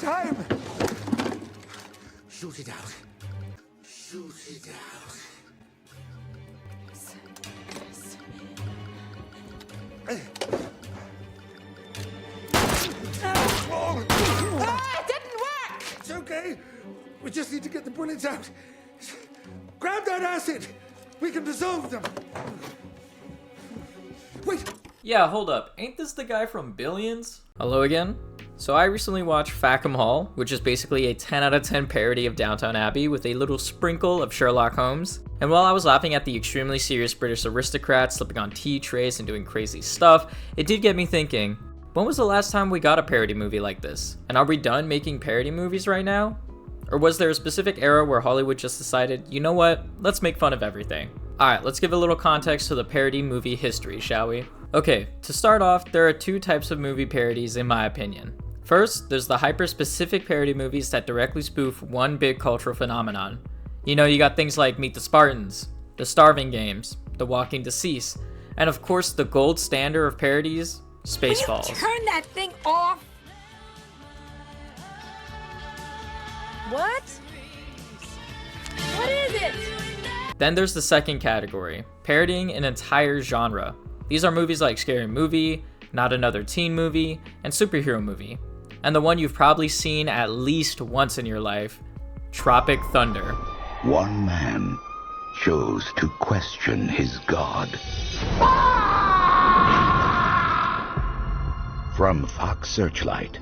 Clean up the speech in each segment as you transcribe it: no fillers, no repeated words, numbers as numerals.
time! Shoot it out. Shoot it out. It didn't work! It's okay. We just need to get the bullets out. Grab that acid. We can dissolve them. Wait. Yeah, hold up. Ain't this the guy from Billions? Hello again. So I recently watched Fackham Hall, which is basically a 10 out of 10 parody of Downton Abbey with a little sprinkle of Sherlock Holmes. And while I was laughing at the extremely serious British aristocrats slipping on tea trays and doing crazy stuff, it did get me thinking, when was the last time we got a parody movie like this? And are we done making parody movies right now? Or was there a specific era where Hollywood just decided, you know what, let's make fun of everything? Alright, let's give a little context to the parody movie history, shall we? Okay, to start off, there are two types of movie parodies in my opinion. First, there's the hyper-specific parody movies that directly spoof one big cultural phenomenon. You know, you got things like Meet the Spartans, The Starving Games, The Walking Deceased, and of course the gold standard of parodies, Spaceballs. Will you turn that thing off? What? What is it? Then there's the second category, parodying an entire genre. These are movies like Scary Movie, Not Another Teen Movie, and Superhero Movie. And the one you've probably seen at least once in your life, Tropic Thunder. One man chose to question his God. From Fox Searchlight.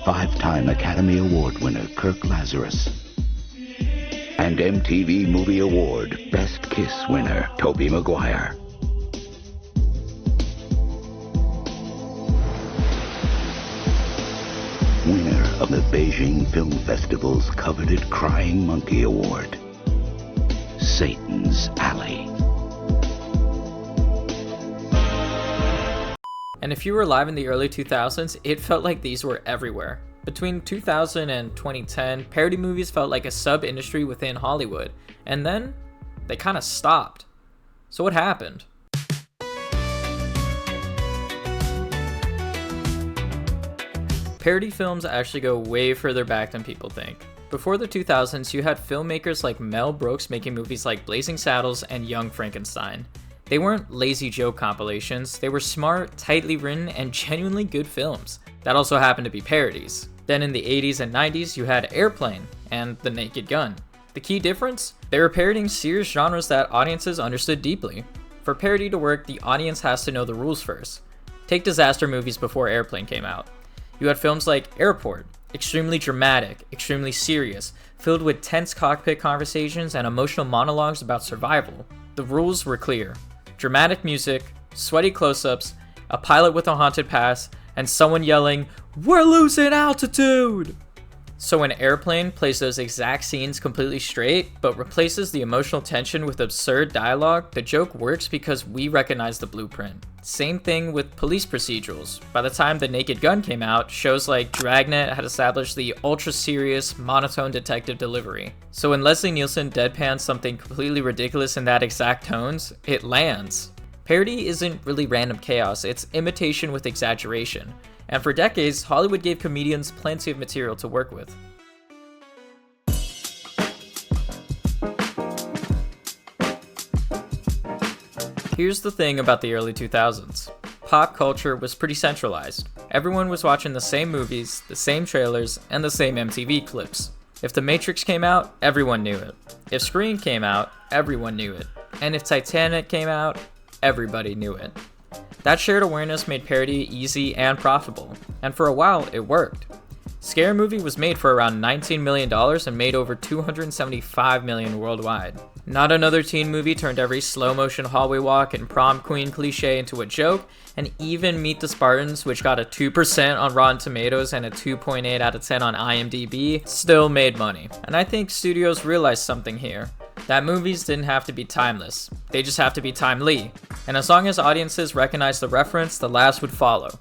Five-time Academy Award winner Kirk Lazarus. And MTV Movie Award Best Kiss winner Tobey Maguire. Winner of the Beijing Film Festival's coveted Crying Monkey Award, Satan's Alley. And if you were alive in the early 2000s, it felt like these were everywhere. Between 2000 and 2010, parody movies felt like a sub-industry within Hollywood, and then they kind of stopped. So what happened? Parody films actually go way further back than people think. Before the 2000s, you had filmmakers like Mel Brooks making movies like Blazing Saddles and Young Frankenstein. They weren't lazy joke compilations, they were smart, tightly written, and genuinely good films that also happened to be parodies. Then in the 80s and 90s, you had Airplane and The Naked Gun. The key difference? They were parodying serious genres that audiences understood deeply. For parody to work, the audience has to know the rules first. Take disaster movies before Airplane came out. You had films like Airport, extremely dramatic, extremely serious, filled with tense cockpit conversations and emotional monologues about survival. The rules were clear. Dramatic music, sweaty close-ups, a pilot with a haunted past, and someone yelling, "We're losing altitude!" So when Airplane plays those exact scenes completely straight, but replaces the emotional tension with absurd dialogue, the joke works because we recognize the blueprint. Same thing with police procedurals. By the time The Naked Gun came out, shows like Dragnet had established the ultra-serious, monotone detective delivery. So when Leslie Nielsen deadpans something completely ridiculous in that exact tones, it lands. Parody isn't really random chaos, it's imitation with exaggeration. And for decades, Hollywood gave comedians plenty of material to work with. Here's the thing about the early 2000s. Pop culture was pretty centralized. Everyone was watching the same movies, the same trailers, and the same MTV clips. If The Matrix came out, everyone knew it. If Scream came out, everyone knew it. And if Titanic came out, everybody knew it. That shared awareness made parody easy and profitable, and for a while, it worked. Scary Movie was made for around $19 million and made over $275 million worldwide. Not Another Teen Movie turned every slow-motion hallway walk and prom queen cliche into a joke, and even Meet the Spartans, which got a 2% on Rotten Tomatoes and a 2.8 out of 10 on IMDb, still made money. And I think studios realized something here. That movies didn't have to be timeless, they just have to be timely. And as long as audiences recognized the reference, the laughs would follow.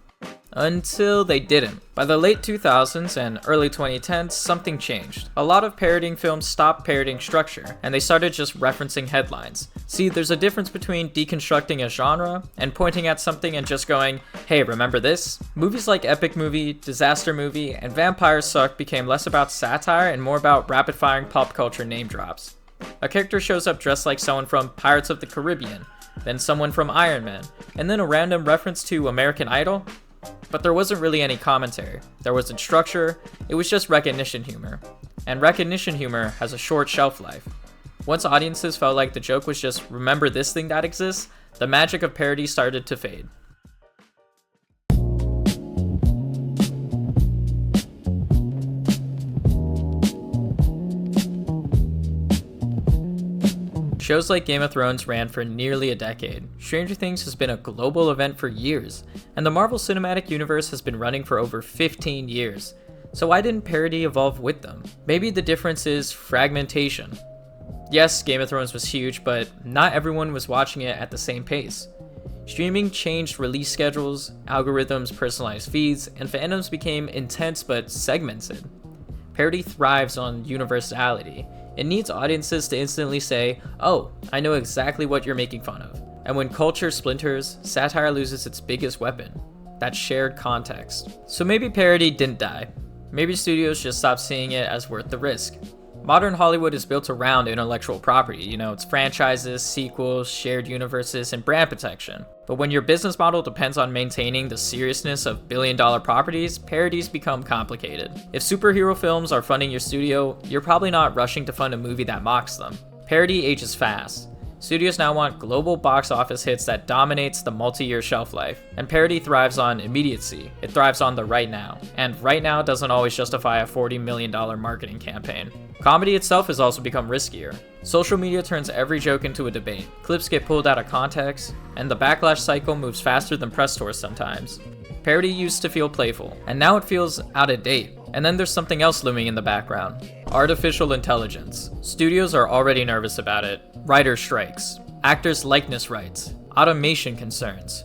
Until they didn't. By the late 2000s and early 2010s, something changed. A lot of parodying films stopped parodying structure, and they started just referencing headlines. See, there's a difference between deconstructing a genre and pointing at something and just going, hey, remember this? Movies like Epic Movie, Disaster Movie, and Vampires Suck became less about satire and more about rapid-firing pop culture name drops. A character shows up dressed like someone from Pirates of the Caribbean, then someone from Iron Man, and then a random reference to American Idol. But there wasn't really any commentary. There wasn't structure, it was just recognition humor. And recognition humor has a short shelf life. Once audiences felt like the joke was just remember this thing that exists, the magic of parody started to fade. Shows like Game of Thrones ran for nearly a decade. Stranger Things has been a global event for years, and the Marvel Cinematic Universe has been running for over 15 years. So why didn't parody evolve with them? Maybe the difference is fragmentation. Yes, Game of Thrones was huge, but not everyone was watching it at the same pace. Streaming changed release schedules, algorithms personalized feeds, and fandoms became intense but segmented. Parody thrives on universality. It needs audiences to instantly say, oh, I know exactly what you're making fun of. And when culture splinters, satire loses its biggest weapon, that shared context. So maybe parody didn't die. Maybe studios just stopped seeing it as worth the risk. Modern Hollywood is built around intellectual property, it's franchises, sequels, shared universes, and brand protection. But when your business model depends on maintaining the seriousness of billion-dollar properties, parodies become complicated. If superhero films are funding your studio, you're probably not rushing to fund a movie that mocks them. Parody ages fast. Studios now want global box office hits that dominates the multi-year shelf life, and parody thrives on immediacy. It thrives on the right now, and right now doesn't always justify a $40 million marketing campaign. Comedy itself has also become riskier. Social media turns every joke into a debate, clips get pulled out of context, and the backlash cycle moves faster than press tours sometimes. Parody used to feel playful, and now it feels out of date. And then there's something else looming in the background. Artificial intelligence. Studios are already nervous about it. Writer strikes. Actors' likeness rights. Automation concerns.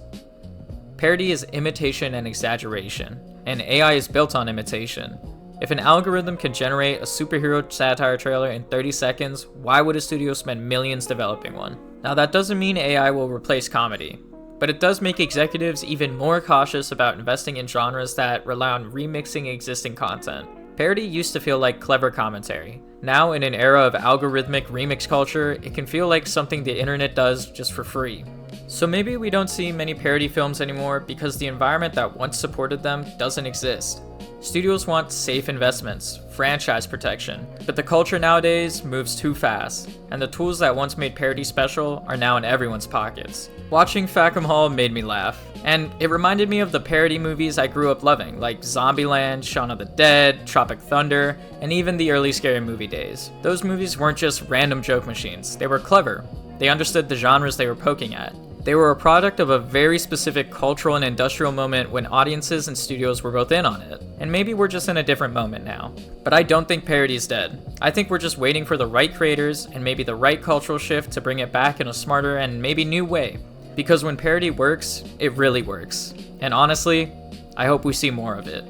Parody is imitation and exaggeration, and AI is built on imitation. If an algorithm can generate a superhero satire trailer in 30 seconds, why would a studio spend millions developing one? Now that doesn't mean AI will replace comedy, but it does make executives even more cautious about investing in genres that rely on remixing existing content. Parody used to feel like clever commentary. Now, in an era of algorithmic remix culture, it can feel like something the internet does just for free. So maybe we don't see many parody films anymore because the environment that once supported them doesn't exist. Studios want safe investments, franchise protection, but the culture nowadays moves too fast, and the tools that once made parody special are now in everyone's pockets. Watching Fackham Hall made me laugh, and it reminded me of the parody movies I grew up loving, like Zombieland, Shaun of the Dead, Tropic Thunder, and even the early Scary Movie days. Those movies weren't just random joke machines, they were clever. They understood the genres they were poking at. They were a product of a very specific cultural and industrial moment when audiences and studios were both in on it. And maybe we're just in a different moment now. But I don't think parody's dead. I think we're just waiting for the right creators and maybe the right cultural shift to bring it back in a smarter and maybe new way. Because when parody works, it really works. And honestly, I hope we see more of it.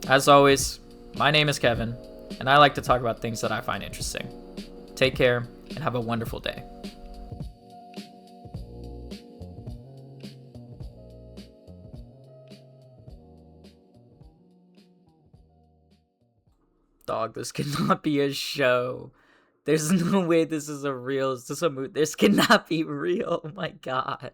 As always, my name is Kevin, and I like to talk about things that I find interesting. Take care, and have a wonderful day. Dog, this cannot be a show. There's no way this is a real, is this a movie? This cannot be real. Oh my god.